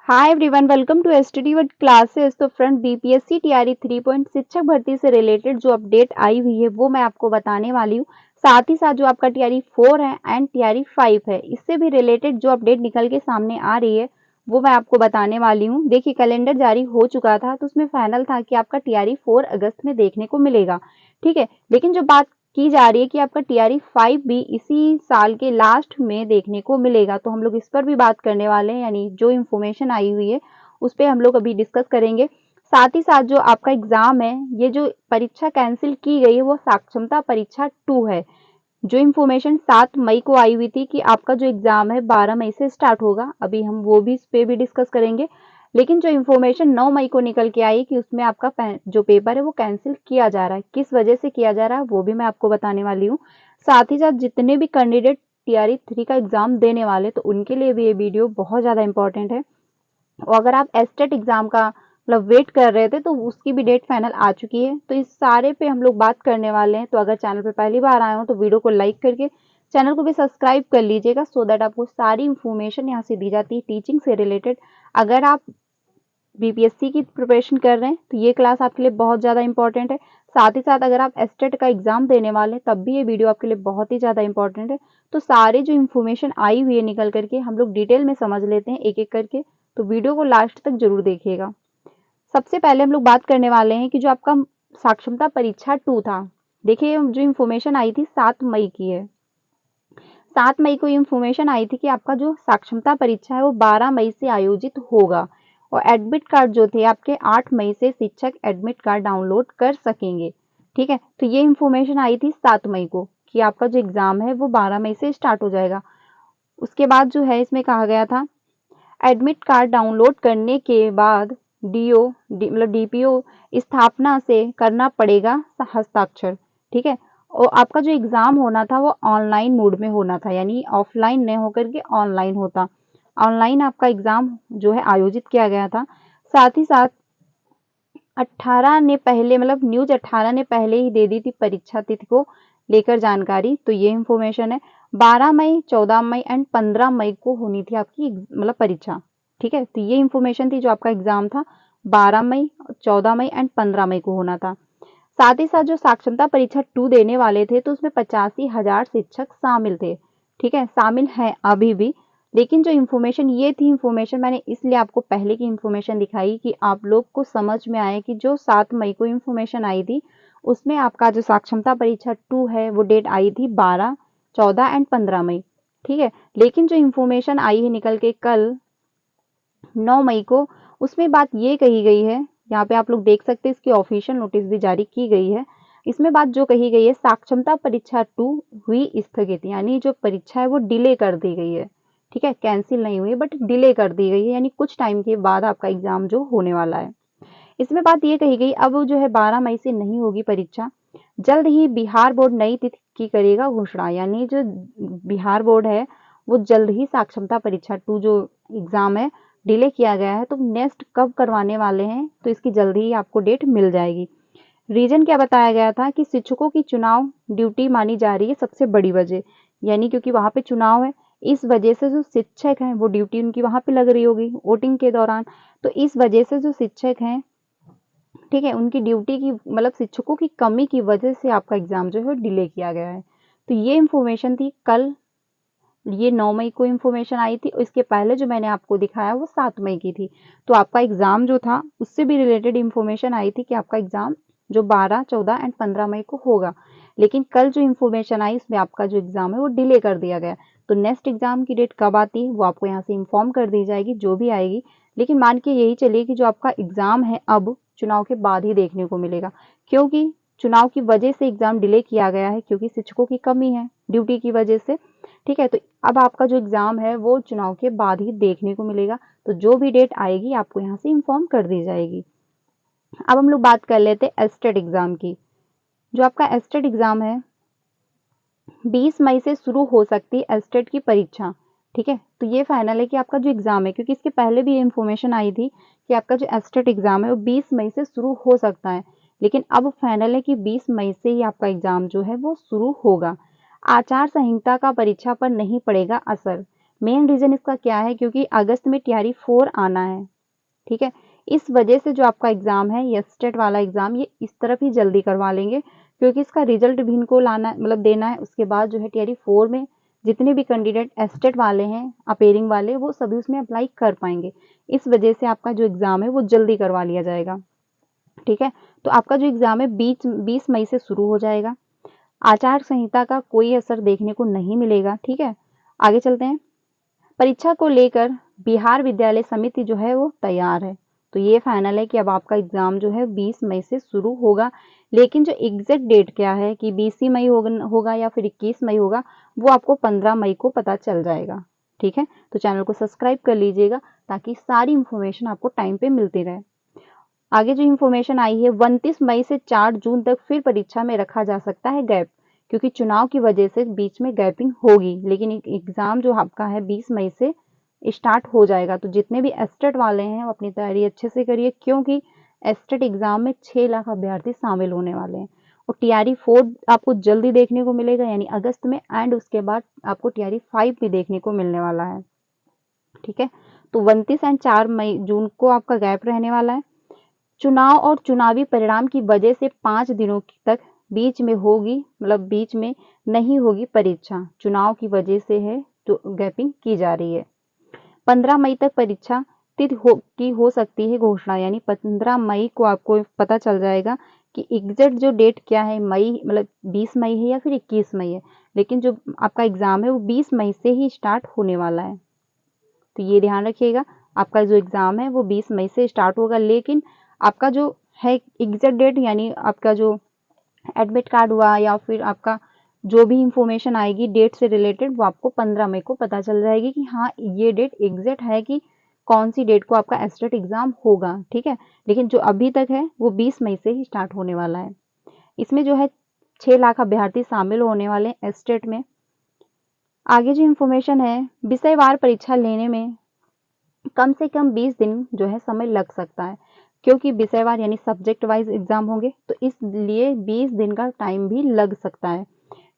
Hi everyone, welcome to STD word classes. तो friend, BPSC TRE 3 शिक्षक भर्ती से रिलेटेड जो अपडेट आई हुई है वो मैं आपको बताने वाली हूँ। साथ ही साथ जो आपका टीआरई 4 है एंड टीआरई 5 है, इससे भी रिलेटेड जो अपडेट निकल के सामने आ रही है वो मैं आपको बताने वाली हूँ। देखिए, कैलेंडर जारी हो चुका था तो उसमें फाइनल था कि आपका टीआरई 4 अगस्त में देखने को मिलेगा, ठीक है। लेकिन जो बात की जा रही है कि आपका टीआरई 5 भी इसी साल के लास्ट में देखने को मिलेगा, तो हम लोग इस पर भी बात करने वाले हैं। यानी जो इन्फॉर्मेशन आई हुई है उस पर हम लोग अभी डिस्कस करेंगे। साथ ही साथ जो आपका एग्जाम है, ये जो परीक्षा कैंसिल की गई है वो साक्षरता परीक्षा 2 है। जो इन्फॉर्मेशन 7 मई को आई हुई थी कि आपका जो एग्जाम है 12 मई से स्टार्ट होगा, अभी हम वो भी इस पे भी डिस्कस करेंगे। लेकिन जो इन्फॉर्मेशन 9 मई को निकल के आई कि उसमें आपका जो पेपर है वो कैंसिल किया जा रहा है, किस वजह से किया जा रहा है वो भी मैं आपको बताने वाली हूँ। साथ ही साथ जितने भी कैंडिडेट टीआरई 3 का एग्जाम देने वाले, तो उनके लिए भी ये वीडियो बहुत ज़्यादा इंपॉर्टेंट है। और अगर आप एस्टेट एग्जाम का मतलब वेट कर रहे थे तो उसकी भी डेट फाइनल आ चुकी है, तो इस सारे पे हम लोग बात करने वाले हैं। तो अगर चैनल पे पहली बार आए हो तो वीडियो को लाइक करके चैनल को भी सब्सक्राइब कर लीजिएगा, सो दैट आपको सारी इंफॉर्मेशन यहाँ से दी जाती है टीचिंग से रिलेटेड। अगर आप बीपीएससी की प्रिपरेशन कर रहे हैं तो ये क्लास आपके लिए बहुत ज़्यादा इंपॉर्टेंट है। साथ ही साथ अगर आप एस्टेट का एग्जाम देने वाले हैं तब भी ये वीडियो आपके लिए बहुत ही ज़्यादा इंपॉर्टेंट है। तो सारे जो इन्फॉर्मेशन आई हुई है निकल करके हम लोग डिटेल में समझ लेते हैं एक एक करके, तो वीडियो को लास्ट तक जरूर देखिएगा। सबसे पहले हम लोग बात करने वाले हैं कि जो आपका साक्षरता परीक्षा 2 था। देखिए, जो इन्फॉर्मेशन आई थी 7 मई की है। 7 मई को इन्फॉर्मेशन आई थी कि आपका जो साक्षरता परीक्षा है वो 12 मई से आयोजित होगा, और एडमिट कार्ड जो थे आपके 8 मई से शिक्षक एडमिट कार्ड डाउनलोड कर सकेंगे, ठीक है। तो ये इन्फॉर्मेशन आई थी 7 मई को कि आपका जो एग्जाम है वो 12 मई से स्टार्ट हो जाएगा। उसके बाद जो है इसमें कहा गया था एडमिट कार्ड डाउनलोड करने के बाद मतलब डीपीओ स्थापना से करना पड़ेगा हस्ताक्षर, ठीक है। और आपका जो एग्जाम होना था वो ऑनलाइन मोड में होना था, यानी ऑफलाइन नहीं होकर के ऑनलाइन होता। ऑनलाइन आपका एग्जाम जो है आयोजित किया गया था। साथ ही साथ 18 ने पहले मतलब न्यूज 18 ने पहले ही दे दी थी परीक्षा तिथि को लेकर जानकारी, तो ये इंफॉर्मेशन है। 12 मई, 14 मई एंड 15 मई को होनी थी आपकी मतलब परीक्षा, ठीक है। तो ये इंफॉर्मेशन थी जो आपका एग्जाम था 12 मई, 14 मई एंड 15 मई को होना था। साथ ही साथ जो साक्षरता परीक्षा 2 देने वाले थे तो उसमें 85,000 शिक्षक शामिल थे, ठीक है, शामिल हैं अभी भी। लेकिन जो इन्फॉर्मेशन ये थी, इन्फॉर्मेशन मैंने इसलिए आपको पहले की इन्फॉर्मेशन दिखाई कि आप लोग को समझ में आए कि जो 7 मई को इन्फॉर्मेशन आई थी उसमें आपका जो साक्षरता परीक्षा 2 है वो डेट आई थी 12, 14 एंड 15 मई, ठीक है। लेकिन जो इन्फॉर्मेशन आई है निकल के कल 9 मई को, उसमें बात ये कही गई है, यहाँ पे आप लोग देख सकते हैं इसकी ऑफिशियल नोटिस भी जारी की गई है। इसमें बात जो कही गई है, साक्षरता परीक्षा 2 हुई स्थगित, यानी जो परीक्षा है वो डिले कर दी गई है, ठीक है। कैंसिल नहीं हुई बट डिले कर दी गई है, यानी कुछ टाइम के बाद आपका एग्जाम जो होने वाला है। इसमें बात ये कही गई अब जो है 12 मई से नहीं होगी परीक्षा, जल्द ही बिहार बोर्ड नई तिथि की करेगा घोषणा। यानी जो बिहार बोर्ड है वो जल्द ही साक्षरता परीक्षा 2 जो एग्जाम है डिले किया गया है, तो नेक्स्ट कब करवाने वाले हैं तो इसकी जल्द ही आपको डेट मिल जाएगी। रीजन क्या बताया गया था कि शिक्षकों की चुनाव ड्यूटी मानी जा रही है सबसे बड़ी वजह, यानी क्योंकि वहां पे चुनाव है, इस वजह से जो शिक्षक हैं वो ड्यूटी उनकी वहां पे लग रही होगी वोटिंग के दौरान। तो इस वजह से जो शिक्षक हैं, ठीक है, उनकी ड्यूटी की मतलब शिक्षकों की कमी की वजह से आपका एग्जाम जो है डिले किया गया है। तो ये इंफॉर्मेशन थी कल, ये 9 मई को इन्फॉर्मेशन आई थी। इसके पहले जो मैंने आपको दिखाया वो 7 मई की थी। तो आपका एग्जाम जो था उससे भी रिलेटेड इन्फॉर्मेशन आई थी कि आपका एग्जाम जो 12, 14 एंड 15 मई को होगा। लेकिन कल जो इन्फॉर्मेशन आई उसमें आपका जो एग्जाम है वो डिले कर दिया गया। तो नेक्स्ट एग्जाम की डेट कब आती है वो आपको यहाँ से इन्फॉर्म कर दी जाएगी, जो भी आएगी। लेकिन मान के यही चलिए कि जो आपका एग्जाम है अब चुनाव के बाद ही देखने को मिलेगा, क्योंकि चुनाव की वजह से एग्जाम डिले किया गया है, क्योंकि शिक्षकों की कमी है ड्यूटी की वजह से, ठीक है। तो अब आपका जो एग्जाम है वो चुनाव के बाद ही देखने को मिलेगा, तो जो भी डेट आएगी आपको यहाँ से इन्फॉर्म कर दी जाएगी। अब हम लोग बात कर लेते हैं एस्टेट एग्जाम की। जो आपका एस्टेट एग्जाम है 20 मई से शुरू हो सकती है एस्टेट की परीक्षा, ठीक है। तो ये फाइनल है कि आपका जो एग्जाम है, क्योंकि इसके पहले भी ये इन्फॉर्मेशन आई थी कि आपका जो एस्टेट एग्जाम है वो 20 मई से शुरू हो सकता है, लेकिन अब फाइनल है कि 20 मई से ही आपका एग्जाम जो है वो शुरू होगा। आचार संहिता का परीक्षा पर नहीं पड़ेगा असर, मेन रीज़न इसका क्या है, क्योंकि अगस्त में टीआरई 4 आना है, ठीक है। इस वजह से जो आपका एग्ज़ाम है, ये स्टेट वाला एग्ज़ाम, ये इस तरफ ही जल्दी करवा लेंगे, क्योंकि इसका रिजल्ट भी इनको लाना मतलब देना है। उसके बाद जो है टीआरई 4 में जितने भी कैंडिडेट एस्टेट वाले हैं, अपेयरिंग वाले, वो सभी उसमें अप्लाई कर पाएंगे। इस वजह से आपका जो एग्ज़ाम है वो जल्दी करवा लिया जाएगा, ठीक है। तो आपका जो एग्ज़ाम है 20 मई से शुरू हो जाएगा। आचार संहिता का कोई असर देखने को नहीं मिलेगा, ठीक है। आगे चलते हैं। परीक्षा को लेकर बिहार विद्यालय समिति जो है वो तैयार है। तो ये फाइनल है कि अब आपका एग्ज़ाम जो है 20 मई से शुरू होगा, लेकिन जो एग्जैक्ट डेट क्या है कि 20 ही मई होगा या फिर 21 मई होगा, वो आपको 15 मई को पता चल जाएगा, ठीक है। तो चैनल को सब्सक्राइब कर लीजिएगा ताकि सारी इन्फॉर्मेशन आपको टाइम पे मिलती रहे। आगे जो इन्फॉर्मेशन आई है, 29 मई से 4 जून तक फिर परीक्षा में रखा जा सकता है गैप, क्योंकि चुनाव की वजह से बीच में गैपिंग होगी, लेकिन एग्ज़ाम जो आपका है 20 मई से स्टार्ट हो जाएगा। तो जितने भी एस्टेट वाले हैं वो अपनी तैयारी अच्छे से करिए, क्योंकि एस्टेट एग्ज़ाम में 6 लाख अभ्यर्थी शामिल होने वाले हैं। और टीआरई 4 आपको जल्दी देखने को मिलेगा, यानी अगस्त में, एंड उसके बाद आपको टीआरई 5 भी देखने को मिलने वाला है, ठीक है। तो 29 एंड 4 मई जून को आपका गैप रहने वाला है। चुनाव और चुनावी परिणाम की वजह से 5 दिनों तक बीच में होगी, मतलब बीच में नहीं होगी परीक्षा, चुनाव की वजह से है तो गैपिंग की जा रही है। 15 मई तक परीक्षा तिथि हो सकती है घोषणा, यानी 15 मई को आपको पता चल जाएगा कि एग्जैक्ट जो डेट क्या है, मई मतलब 20 मई है या फिर 21 मई है, लेकिन जो आपका एग्ज़ाम है वो 20 मई से ही स्टार्ट होने वाला है। तो ये ध्यान रखिएगा, आपका जो एग्ज़ाम है वो 20 मई से स्टार्ट होगा, लेकिन आपका जो है एग्जैक्ट डेट, यानी आपका जो एडमिट कार्ड हुआ या फिर आपका जो भी इंफॉर्मेशन आएगी डेट से रिलेटेड, वो आपको 15 मई को पता चल जाएगी कि हाँ ये डेट एग्जैक्ट है कि कौन सी डेट को आपका एस्टेट एग्ज़ाम होगा, ठीक है। लेकिन जो अभी तक है वो 20 मई से ही स्टार्ट होने वाला है। इसमें जो है 6 लाख अभ्यर्थी शामिल होने वाले हैं एस्टेट में। आगे जो इन्फॉर्मेशन है, विषयवार परीक्षा लेने में कम से कम 20 दिन जो है समय लग सकता है, क्योंकि विषयवार यानी सब्जेक्ट वाइज एग्जाम होंगे, तो इसलिए 20 दिन का टाइम भी लग सकता है।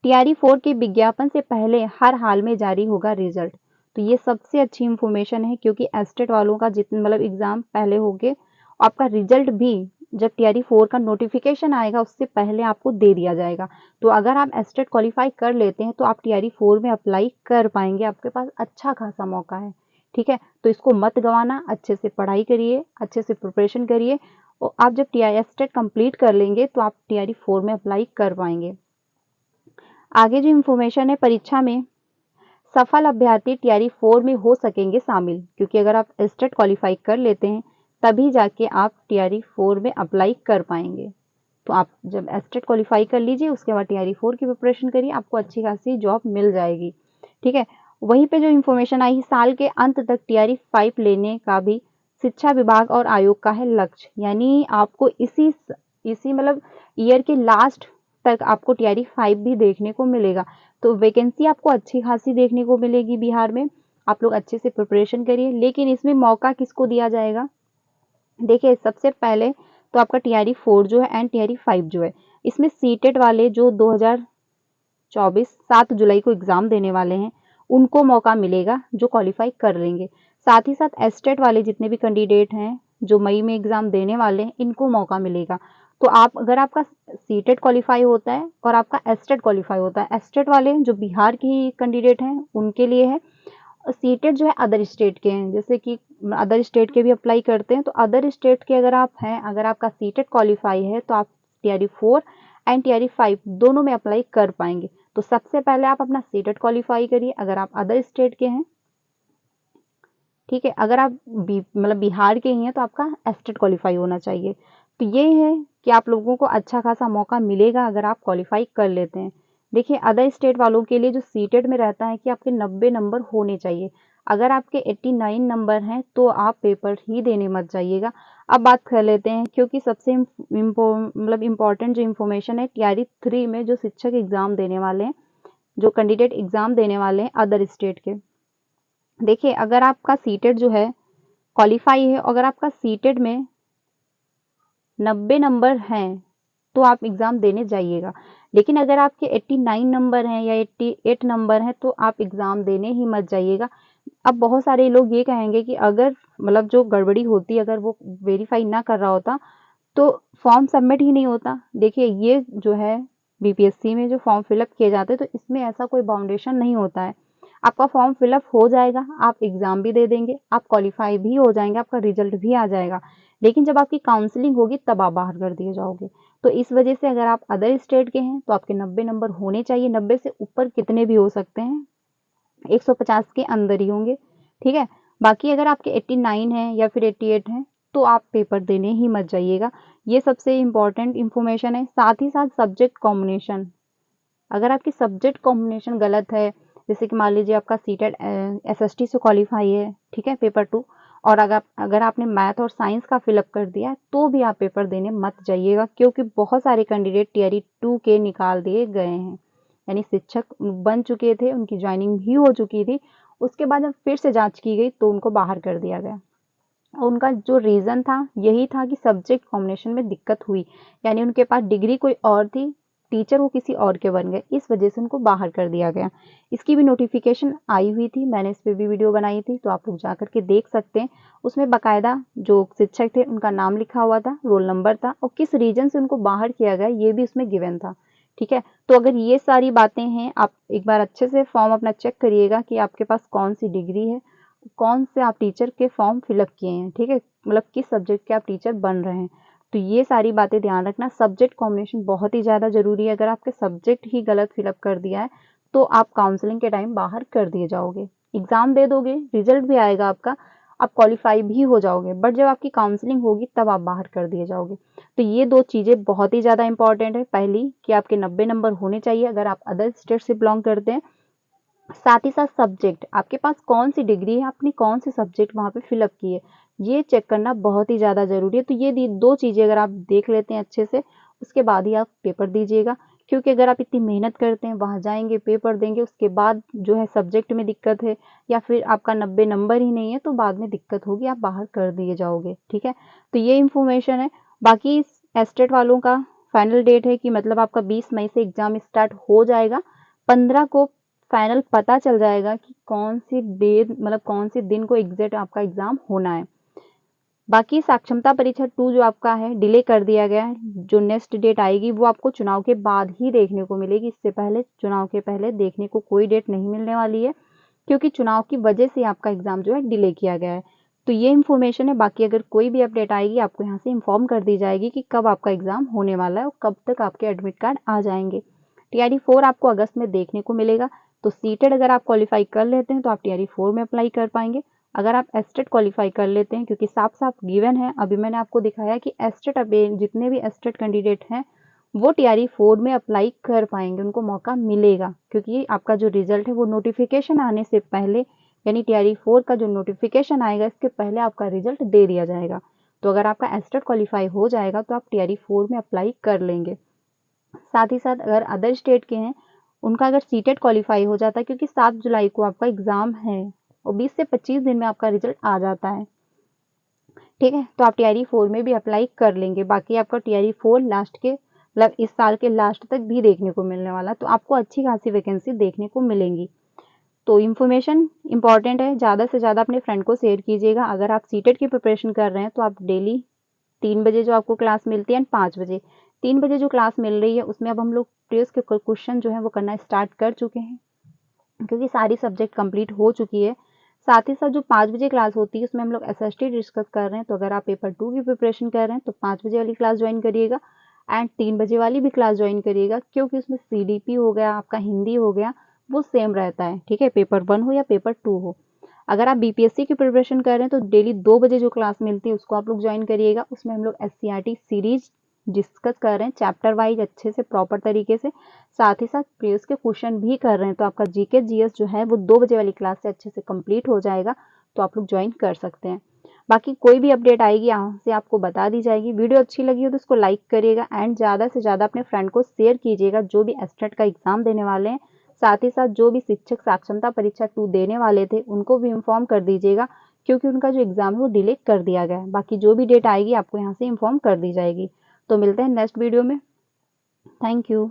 टीआरई 4 के विज्ञापन से पहले हर हाल में जारी होगा रिजल्ट। तो ये सबसे अच्छी इंफॉर्मेशन है, क्योंकि एस्टेट वालों का जितना मतलब एग्जाम पहले होंगे, आपका रिजल्ट भी जब टीआरई 4 का नोटिफिकेशन आएगा उससे पहले आपको दे दिया जाएगा। तो अगर आप एस्टेट क्वालिफाई कर लेते हैं तो आप टीआरई 4 में अप्लाई कर पाएंगे, आपके पास अच्छा खासा मौका है, ठीक है। तो इसको मत गंवाना, अच्छे से पढ़ाई करिए, अच्छे से प्रिपरेशन करिए, और आप जब टीआरई एस्टेट कंप्लीट कर लेंगे तो आप टीआरई 4 में अप्लाई कर पाएंगे। आगे जो इन्फॉर्मेशन है, परीक्षा में सफल अभ्यर्थी टीआरई 4 में हो सकेंगे शामिल, क्योंकि अगर आप एस्टेट क्वालिफाई कर लेते हैं तभी जाके आप टीआरई 4 में अप्लाई कर पाएंगे। तो आप जब एस्टेट क्वालिफाई कर लीजिए उसके बाद टीआरई 4 की प्रिपरेशन करिए, आपको अच्छी खासी जॉब मिल जाएगी, ठीक है। वहीं पे जो इन्फॉर्मेशन आई, साल के अंत तक टीआरई 5 लेने का भी शिक्षा विभाग और आयोग का है लक्ष्य, यानी आपको इसी मतलब ईयर के लास्ट तक आपको टीआरई 5 भी देखने को मिलेगा। तो वैकेंसी आपको अच्छी खासी देखने को मिलेगी बिहार में, आप लोग अच्छे से प्रिपरेशन करिए। लेकिन इसमें मौका किसको दिया जाएगा, देखिए सबसे पहले तो आपका टीआरई 4 जो है एंड टीआरई 5 जो है, इसमें सीटेट वाले जो 2024 7 जुलाई को एग्जाम देने वाले हैं उनको मौका मिलेगा, जो क्वालिफाई कर लेंगे। साथ ही साथ एस्टेट वाले जितने भी कैंडिडेट हैं जो मई में एग्जाम देने वाले हैं, इनको मौका मिलेगा। तो आप अगर आपका सीटेट क्वालिफाई होता है और आपका एस्टेट क्वालिफाई होता है, एस्टेट वाले जो बिहार के कैंडिडेट हैं उनके लिए है, सीटेट जो है अदर स्टेट के हैं, जैसे कि अदर स्टेट के भी अप्लाई करते हैं। तो अदर स्टेट के अगर आप हैं, अगर आपका सीटेट क्वालिफाई है तो आप टीआरई 4 एंड टीआरई 5 दोनों में अप्लाई कर पाएंगे। तो सबसे पहले आप अपना सीटेट क्वालिफाई करिए अगर आप अदर स्टेट के हैं, ठीक है। अगर आप मतलब बिहार के ही हैं तो आपका एस्टेट क्वालिफाई होना चाहिए। तो ये है कि आप लोगों को अच्छा खासा मौका मिलेगा अगर आप क्वालिफाई कर लेते हैं। देखिए अदर स्टेट वालों के लिए जो सीटेट में रहता है कि आपके 90 नंबर होने चाहिए, अगर आपके 89 नंबर हैं तो आप पेपर ही देने मत जाइएगा। अब बात कर लेते हैं, क्योंकि सबसे मतलब इम्पोर्टेंट जो इन्फॉर्मेशन है, टीआरई 3 में जो शिक्षक एग्जाम देने वाले हैं, जो कैंडिडेट एग्जाम देने वाले हैं अदर स्टेट के, देखिए अगर आपका सीटेट जो है क्वालिफाई है, अगर आपका सीटेट में 90 नंबर हैं तो आप एग्ज़ाम देने जाइएगा। लेकिन अगर आपके 89 नंबर हैं या 88 नंबर हैं तो आप एग्ज़ाम देने ही मत जाइएगा, अब बहुत सारे लोग ये कहेंगे कि अगर मतलब जो गड़बड़ी होती अगर वो वेरीफाई ना कर रहा होता तो फॉर्म सबमिट ही नहीं होता। देखिए ये जो है बीपीएससी में जो फॉर्म फिलअप किए जाते हैं तो इसमें ऐसा कोई बाउंडेशन नहीं होता है। आपका फॉर्म फिलअप हो जाएगा, आप एग्जाम भी दे देंगे, आप क्वालिफाई भी हो जाएंगे, आपका रिजल्ट भी आ जाएगा, लेकिन जब आपकी काउंसलिंग होगी तब आप बाहर कर दिए जाओगे। तो इस वजह से अगर आप अदर स्टेट के हैं तो आपके 90 नंबर होने चाहिए। 90 से ऊपर कितने भी हो सकते हैं, 150 के अंदर ही होंगे, ठीक है। बाकी अगर आपके 89 है या फिर 88 है तो आप पेपर देने ही मत जाइएगा। ये सबसे इम्पोर्टेंट इन्फॉर्मेशन है। साथ ही साथ सब्जेक्ट कॉम्बिनेशन, अगर आपकी सब्जेक्ट कॉम्बिनेशन गलत है, जैसे कि मान लीजिए आपका सीटेट एसएसटी से क्वालिफाई है, ठीक है, पेपर 2, और अगर आपने मैथ और साइंस का फिलअप कर दिया है तो भी आप पेपर देने मत जाइएगा, क्योंकि बहुत सारे कैंडिडेट टीआरई 2 के निकाल दिए गए हैं। यानी शिक्षक बन चुके थे, उनकी ज्वाइनिंग भी हो चुकी थी, उसके बाद जब फिर से जांच की गई तो उनको बाहर कर दिया गया। उनका जो रीज़न था यही था कि सब्जेक्ट कॉम्बिनेशन में दिक्कत हुई, यानी उनके पास डिग्री कोई और थी, टीचर वो किसी और के बन गए, इस वजह से उनको बाहर कर दिया गया। इसकी भी नोटिफिकेशन आई हुई थी, मैंने इस पर भी वीडियो बनाई थी, तो आप लोग जा करके देख सकते हैं। उसमें बाकायदा जो शिक्षक थे उनका नाम लिखा हुआ था, रोल नंबर था, और किस रीजन से उनको बाहर किया गया ये भी उसमें गिवन था, ठीक है। तो अगर ये सारी बातें हैं, आप एक बार अच्छे से फॉर्म अपना चेक करिएगा कि आपके पास कौन सी डिग्री है, कौन से आप टीचर के फॉर्म फिलअप किए हैं, ठीक है, मतलब किस सब्जेक्ट के आप टीचर बन रहे हैं। तो ये सारी बातें ध्यान रखना। सब्जेक्ट कॉम्बिनेशन बहुत ही ज़्यादा ज़रूरी है। अगर आपके सब्जेक्ट ही गलत फिलअप कर दिया है तो आप काउंसलिंग के टाइम बाहर कर दिए जाओगे। एग्ज़ाम दे दोगे, रिजल्ट भी आएगा आपका, आप क्वालिफाई भी हो जाओगे, बट जब आपकी काउंसलिंग होगी तब आप बाहर कर दिए जाओगे। तो ये 2 चीज़ें बहुत ही ज़्यादा इंपॉर्टेंट है। पहली कि आपके 90 नंबर होने चाहिए अगर आप अदर स्टेट से बिलोंग करते हैं। साथ ही साथ सब्जेक्ट, आपके पास कौन सी डिग्री है, आपने कौन से सब्जेक्ट वहाँ पे फिलअप किए, ये चेक करना बहुत ही ज़्यादा ज़रूरी है। तो ये 2 चीज़ें अगर आप देख लेते हैं अच्छे से, उसके बाद ही आप पेपर दीजिएगा। क्योंकि अगर आप इतनी मेहनत करते हैं, वहाँ जाएंगे, पेपर देंगे, उसके बाद जो है सब्जेक्ट में दिक्कत है या फिर आपका 90 नंबर ही नहीं है तो बाद में दिक्कत होगी, आप बाहर कर दिए जाओगे, ठीक है। तो ये इन्फॉर्मेशन है। बाकी एस्टेट वालों का फाइनल डेट है कि मतलब आपका 20 मई से एग्ज़ाम स्टार्ट हो जाएगा। 15 को फाइनल पता चल जाएगा कि कौन सी डेट, मतलब कौन से दिन को एग्जैक्ट आपका एग्जाम होना है। बाकी साक्षरता परीक्षा 2 जो आपका है डिले कर दिया गया है, जो नेक्स्ट डेट आएगी वो आपको चुनाव के बाद ही देखने को मिलेगी। इससे पहले, चुनाव के पहले देखने को कोई डेट नहीं मिलने वाली है, क्योंकि चुनाव की वजह से आपका एग्जाम जो है डिले किया गया है। तो ये इन्फॉर्मेशन है। बाकी अगर कोई भी अपडेट आएगी आपको यहाँ से इन्फॉर्म कर दी जाएगी कि कब आपका एग्जाम होने वाला है और कब तक आपके एडमिट कार्ड आ जाएंगे। टीआरई 4 आपको अगस्त में देखने को मिलेगा। तो सीटेड अगर आप क्वालिफाई कर लेते हैं तो आप टीआरई 4 में अप्लाई कर पाएंगे। अगर आप एस्टेट क्वालिफाई कर लेते हैं, क्योंकि साफ साफ गिवन है, अभी मैंने आपको दिखाया कि एस्टेट, जितने भी एस्टेट कैंडिडेट हैं वो टीआरई 4 में अप्लाई कर पाएंगे, उनको मौका मिलेगा, क्योंकि आपका जो रिजल्ट है वो नोटिफिकेशन आने से पहले, यानी टीआरई 4 का जो नोटिफिकेशन आएगा इसके पहले आपका रिजल्ट दे दिया जाएगा। तो अगर आपका एस्टेट क्वालिफाई हो जाएगा तो आप टीआरई 4 में अप्लाई कर लेंगे। साथ ही साथ अगर अदर स्टेट के हैं, उनका अगर सीटेट क्वालिफाई हो जाता है, क्योंकि 7 जुलाई को आपका एग्जाम है और 20 से 25 दिन में आपका रिजल्ट आ जाता है, ठीक है, तो आप टीआरई 4 में भी अप्लाई कर लेंगे। बाकी आपका टीआरई 4 लास्ट के, मतलब इस साल के लास्ट तक भी देखने को मिलने वाला, तो आपको अच्छी खासी वैकेंसी देखने को मिलेंगी। तो इन्फॉर्मेशन इंपॉर्टेंट है, ज़्यादा से ज़्यादा अपने फ्रेंड को शेयर कीजिएगा। अगर आप सीटेट की प्रिपरेशन कर रहे हैं तो आप डेली 3 बजे जो आपको क्लास मिलती है एंड 5 बजे, 3 बजे जो क्लास मिल रही है उसमें अब हम लोग प्रीवियस के क्वेश्चन जो है वो करना स्टार्ट कर चुके हैं, क्योंकि सारी सब्जेक्ट कंप्लीट हो चुकी है। साथ ही साथ जो 5 बजे क्लास होती है उसमें हम लोग एसएसटी डिस्कस कर रहे हैं। तो अगर आप पेपर 2 की प्रिपरेशन कर रहे हैं तो 5 बजे वाली क्लास ज्वाइन करिएगा एंड 3 बजे वाली भी क्लास ज्वाइन करिएगा, क्योंकि उसमें सीडीपी हो गया, आपका हिंदी हो गया, वो सेम रहता है, ठीक है, पेपर 1 हो या पेपर 2 हो। अगर आप बीपीएससी की प्रिपरेशन कर रहे हैं तो डेली 2 बजे जो क्लास मिलती है उसको आप लोग ज्वाइन करिएगा। उसमें हम लोग एससीईआरटी सीरीज डिस्कस कर रहे हैं, चैप्टर वाइज अच्छे से प्रॉपर तरीके से, साथ ही साथ प्रीवियस के क्वेश्चन भी कर रहे हैं। तो आपका जीके जीएस जो है वो 2 बजे वाली क्लास से अच्छे से कंप्लीट हो जाएगा, तो आप लोग ज्वाइन कर सकते हैं। बाकी कोई भी अपडेट आएगी यहाँ से आपको बता दी जाएगी। वीडियो अच्छी लगी हो तो उसको लाइक करिएगा एंड ज़्यादा से ज़्यादा अपने फ्रेंड को शेयर कीजिएगा जो भी एस्टेट का एग्जाम देने वाले हैं। साथ ही साथ जो भी शिक्षक साक्षरता परीक्षा 2 देने वाले थे उनको भी इन्फॉर्म कर दीजिएगा, क्योंकि उनका जो एग्जाम है वो डिले कर दिया गया है। बाकी जो भी डेट आएगी आपको यहाँ से इन्फॉर्म कर दी जाएगी। तो मिलते हैं नेक्स्ट वीडियो में। Thank you.